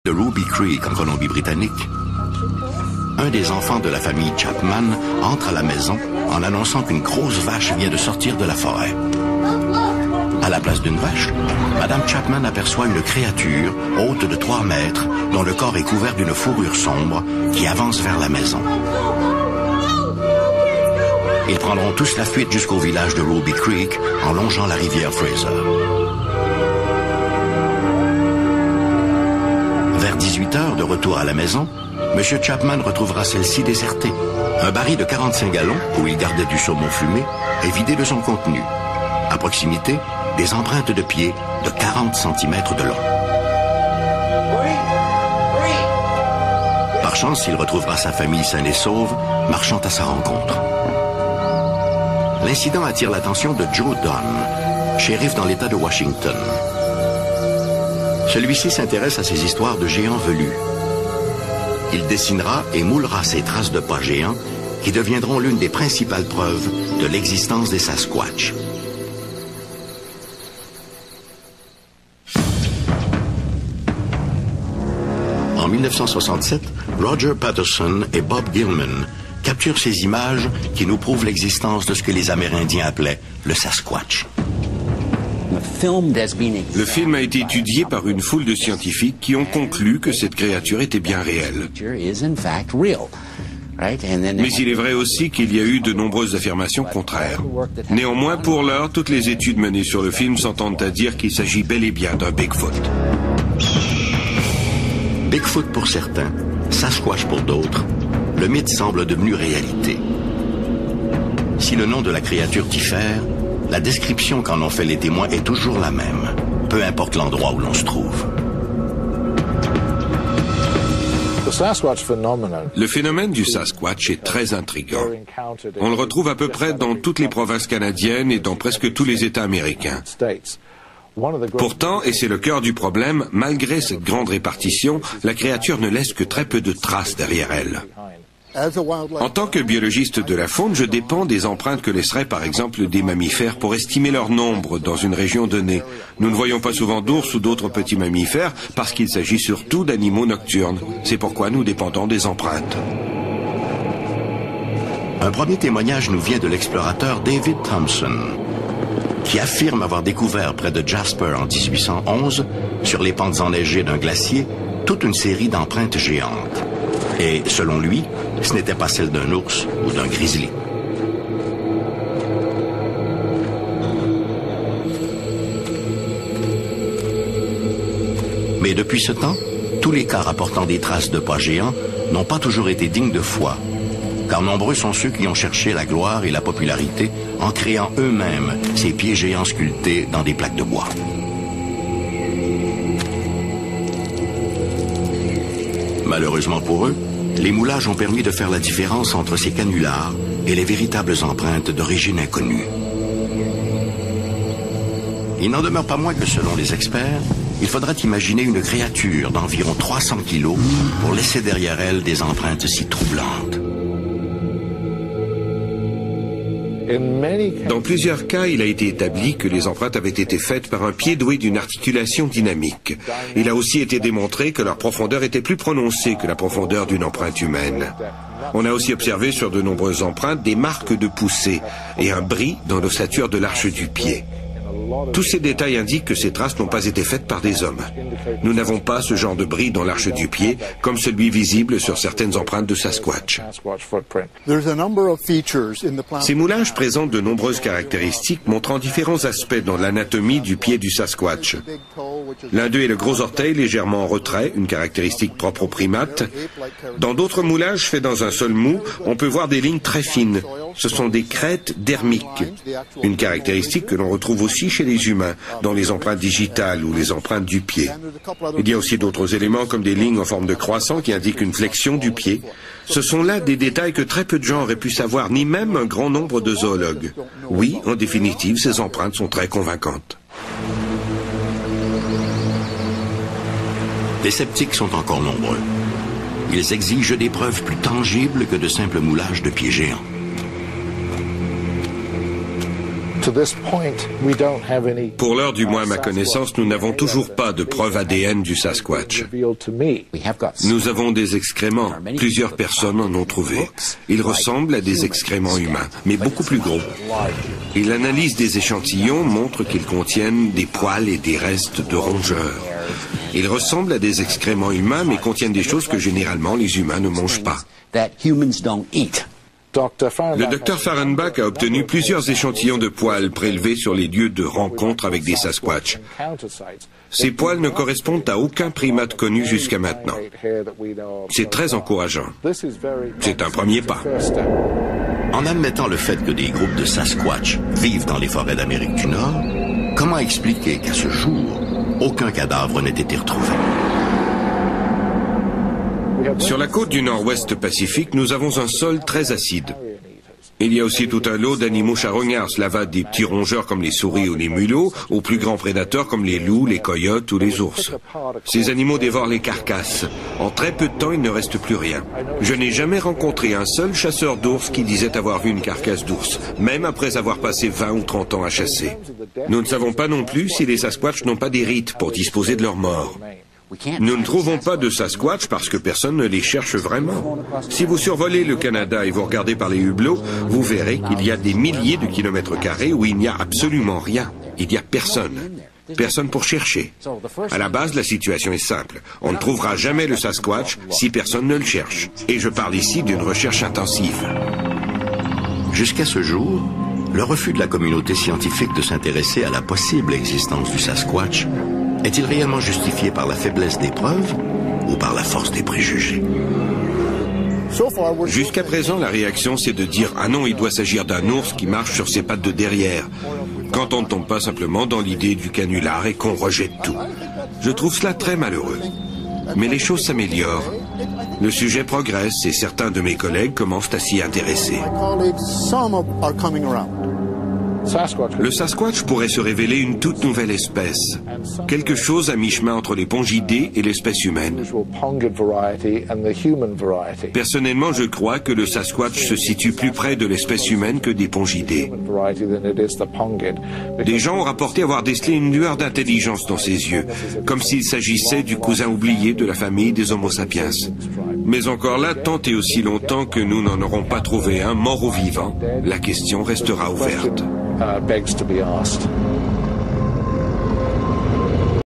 de Ruby Creek en Colombie-Britannique, un des enfants de la famille Chapman entre à la maison en annonçant qu'une grosse vache vient de sortir de la forêt. À la place d'une vache, Madame Chapman aperçoit une créature haute de 3 mètres dont le corps est couvert d'une fourrure sombre qui avance vers la maison. Ils prendront tous la fuite jusqu'au village de Ruby Creek en longeant la rivière Fraser. Vers 18 h, de retour à la maison, M. Chapman retrouvera celle-ci désertée. Un baril de 45 gallons, où il gardait du saumon fumé, est vidé de son contenu. À proximité, des empreintes de pieds de 40 cm de long. Par chance, il retrouvera sa famille saine et sauve, marchant à sa rencontre. L'incident attire l'attention de Joe Dunn, shérif dans l'État de Washington. Celui-ci s'intéresse à ces histoires de géants velus. Il dessinera et moulera ces traces de pas géants qui deviendront l'une des principales preuves de l'existence des Sasquatch. En 1967, Roger Patterson et Bob Gilman capturent ces images qui nous prouvent l'existence de ce que les Amérindiens appelaient le Sasquatch. Le film a été étudié par une foule de scientifiques qui ont conclu que cette créature était bien réelle. Mais il est vrai aussi qu'il y a eu de nombreuses affirmations contraires. Néanmoins, pour l'heure, toutes les études menées sur le film s'entendent à dire qu'il s'agit bel et bien d'un Bigfoot. Bigfoot pour certains, Sasquatch pour d'autres, le mythe semble devenu réalité. Si le nom de la créature diffère, la description qu'en ont fait les témoins est toujours la même, peu importe l'endroit où l'on se trouve. Le phénomène du Sasquatch est très intriguant. On le retrouve à peu près dans toutes les provinces canadiennes et dans presque tous les États américains. Pourtant, et c'est le cœur du problème, malgré cette grande répartition, la créature ne laisse que très peu de traces derrière elle. En tant que biologiste de la faune, je dépends des empreintes que laisseraient par exemple des mammifères pour estimer leur nombre dans une région donnée. Nous ne voyons pas souvent d'ours ou d'autres petits mammifères parce qu'il s'agit surtout d'animaux nocturnes. C'est pourquoi nous dépendons des empreintes. Un premier témoignage nous vient de l'explorateur David Thompson, qui affirme avoir découvert près de Jasper en 1811, sur les pentes enneigées d'un glacier, toute une série d'empreintes géantes. Et, selon lui, ce n'était pas celle d'un ours ou d'un grizzly. Mais depuis ce temps, tous les cas rapportant des traces de pas géants n'ont pas toujours été dignes de foi, car nombreux sont ceux qui ont cherché la gloire et la popularité en créant eux-mêmes ces pieds géants sculptés dans des plaques de bois. Malheureusement pour eux, les moulages ont permis de faire la différence entre ces canulars et les véritables empreintes d'origine inconnue. Il n'en demeure pas moins que, selon les experts, il faudrait imaginer une créature d'environ 300 kilos pour laisser derrière elle des empreintes si troublantes. Dans plusieurs cas, il a été établi que les empreintes avaient été faites par un pied doué d'une articulation dynamique. Il a aussi été démontré que leur profondeur était plus prononcée que la profondeur d'une empreinte humaine. On a aussi observé sur de nombreuses empreintes des marques de poussée et un bris dans l'ossature de l'arche du pied. Tous ces détails indiquent que ces traces n'ont pas été faites par des hommes. Nous n'avons pas ce genre de bris dans l'arche du pied, comme celui visible sur certaines empreintes de Sasquatch. Ces moulages présentent de nombreuses caractéristiques montrant différents aspects dans l'anatomie du pied du Sasquatch. L'un d'eux est le gros orteil légèrement en retrait, une caractéristique propre aux primates. Dans d'autres moulages faits dans un sol mou, on peut voir des lignes très fines. Ce sont des crêtes dermiques, une caractéristique que l'on retrouve aussi chez les humains, dans les empreintes digitales ou les empreintes du pied. Il y a aussi d'autres éléments comme des lignes en forme de croissant qui indiquent une flexion du pied. Ce sont là des détails que très peu de gens auraient pu savoir, ni même un grand nombre de zoologues. Oui, en définitive, ces empreintes sont très convaincantes. Les sceptiques sont encore nombreux. Ils exigent des preuves plus tangibles que de simples moulages de pieds géants. Pour l'heure, du moins à ma connaissance, nous n'avons toujours pas de preuve ADN du Sasquatch. Nous avons des excréments. Plusieurs personnes en ont trouvé. Ils ressemblent à des excréments humains, mais beaucoup plus gros. Et l'analyse des échantillons montre qu'ils contiennent des poils et des restes de rongeurs. Ils ressemblent à des excréments humains, mais contiennent des choses que généralement les humains ne mangent pas. Le docteur Fahrenbach a obtenu plusieurs échantillons de poils prélevés sur les lieux de rencontre avec des Sasquatch. Ces poils ne correspondent à aucun primate connu jusqu'à maintenant. C'est très encourageant. C'est un premier pas. En admettant le fait que des groupes de Sasquatch vivent dans les forêts d'Amérique du Nord, comment expliquer qu'à ce jour, aucun cadavre n'ait été retrouvé? Sur la côte du nord-ouest Pacifique, nous avons un sol très acide. Il y a aussi tout un lot d'animaux charognards. Cela va des petits rongeurs comme les souris ou les mulots, aux plus grands prédateurs comme les loups, les coyotes ou les ours. Ces animaux dévorent les carcasses. En très peu de temps, il ne reste plus rien. Je n'ai jamais rencontré un seul chasseur d'ours qui disait avoir vu une carcasse d'ours, même après avoir passé 20 ou 30 ans à chasser. Nous ne savons pas non plus si les Sasquatch n'ont pas des rites pour disposer de leurs morts. Nous ne trouvons pas de Sasquatch parce que personne ne les cherche vraiment. Si vous survolez le Canada et vous regardez par les hublots, vous verrez qu'il y a des milliers de kilomètres carrés où il n'y a absolument rien. Il n'y a personne. Personne pour chercher. À la base, la situation est simple. On ne trouvera jamais le Sasquatch si personne ne le cherche. Et je parle ici d'une recherche intensive. Jusqu'à ce jour, le refus de la communauté scientifique de s'intéresser à la possible existence du Sasquatch est-il réellement justifié par la faiblesse des preuves ou par la force des préjugés? Jusqu'à présent, la réaction, c'est de dire « Ah non, il doit s'agir d'un ours qui marche sur ses pattes de derrière », quand on ne tombe pas simplement dans l'idée du canular et qu'on rejette tout. Je trouve cela très malheureux. Mais les choses s'améliorent. Le sujet progresse et certains de mes collègues commencent à s'y intéresser. Le Sasquatch pourrait se révéler une toute nouvelle espèce, quelque chose à mi-chemin entre les pongidés et l'espèce humaine. Personnellement, je crois que le Sasquatch se situe plus près de l'espèce humaine que des pongidés. Des gens ont rapporté avoir décelé une lueur d'intelligence dans ses yeux, comme s'il s'agissait du cousin oublié de la famille des Homo sapiens. Mais encore là, tant et aussi longtemps que nous n'en aurons pas trouvé un mort ou vivant, la question restera ouverte. Begs to be asked.